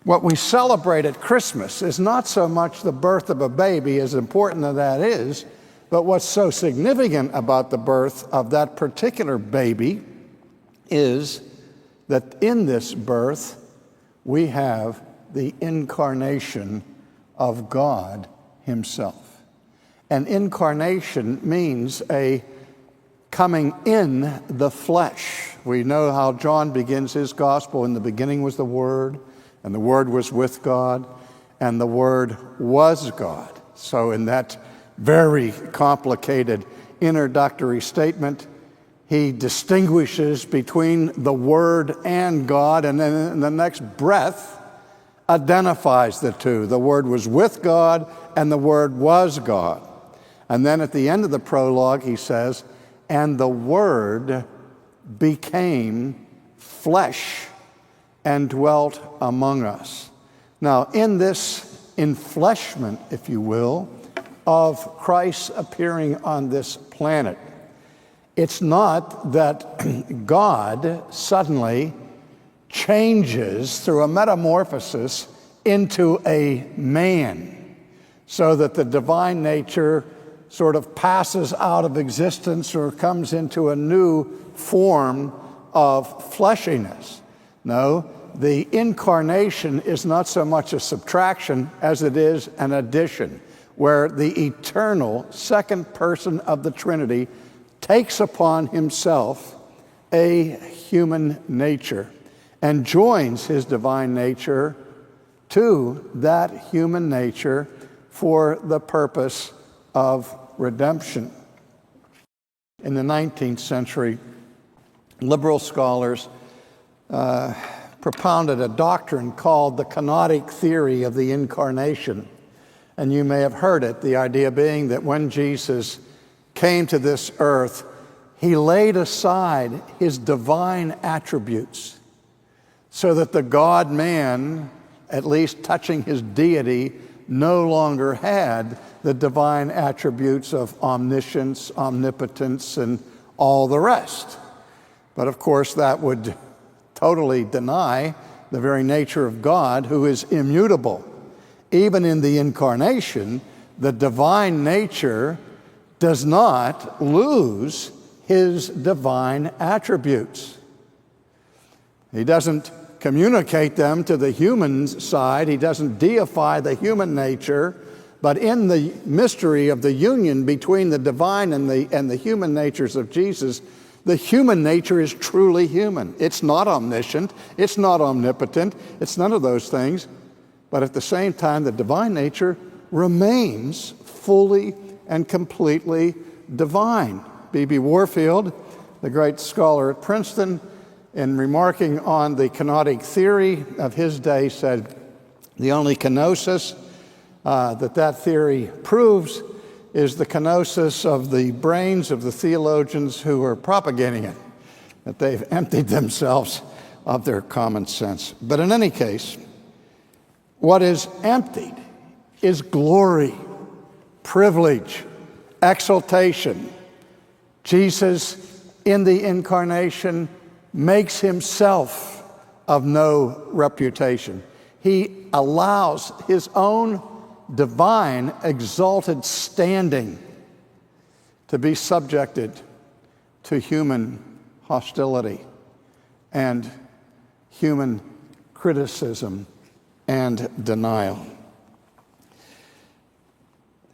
What we celebrate at Christmas is not so much the birth of a baby, as important as that is, but what's so significant about the birth of that particular baby is that in this birth we have the incarnation of God Himself. And incarnation means a coming in the flesh. We know how John begins his gospel. In the beginning was the Word, and the Word was with God, and the Word was God. So in that very complicated introductory statement, he distinguishes between the Word and God, and then in the next breath identifies the two. The Word was with God, and the Word was God. And then at the end of the prologue, he says, and the Word became flesh and dwelt among us. Now, in this enfleshment, if you will, of Christ appearing on this planet, it's not that God suddenly changes through a metamorphosis into a man, so that the divine nature sort of passes out of existence or comes into a new form of fleshiness. No, the incarnation is not so much a subtraction as it is an addition, where the eternal second person of the Trinity takes upon himself a human nature and joins his divine nature to that human nature for the purpose of redemption. In the 19th century, liberal scholars propounded a doctrine called the kenotic theory of the incarnation. And you may have heard it, the idea being that when Jesus came to this earth, he laid aside his divine attributes so that the God-man, at least touching his deity, no longer had the divine attributes of omniscience, omnipotence, and all the rest. But of course, that would totally deny the very nature of God, who is immutable. Even in the incarnation, the divine nature does not lose his divine attributes. He doesn't communicate them to the human side. He doesn't deify the human nature. But in the mystery of the union between the divine and the human natures of Jesus, the human nature is truly human. It's not omniscient. It's not omnipotent. It's none of those things. But at the same time, the divine nature remains fully and completely divine. B.B. Warfield, the great scholar at Princeton, in remarking on the kenotic theory of his day, said the only kenosis that theory proves is the kenosis of the brains of the theologians who are propagating it, that they've emptied themselves of their common sense. But in any case, what is emptied is glory, privilege, exaltation. Jesus, in the incarnation, makes himself of no reputation. He allows his own divine, exalted standing to be subjected to human hostility and human criticism and denial.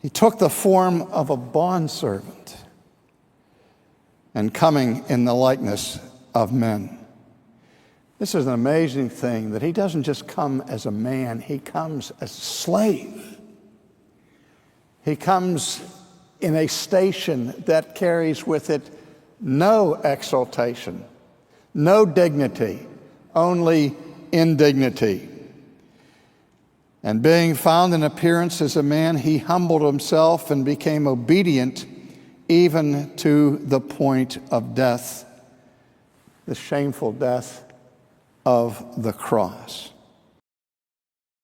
He took the form of a bondservant, and coming in the likeness of men. This is an amazing thing, that he doesn't just come as a man, he comes as a slave. He comes in a station that carries with it no exaltation, no dignity, only indignity. And being found in appearance as a man, he humbled himself and became obedient even to the point of death, the shameful death of the cross.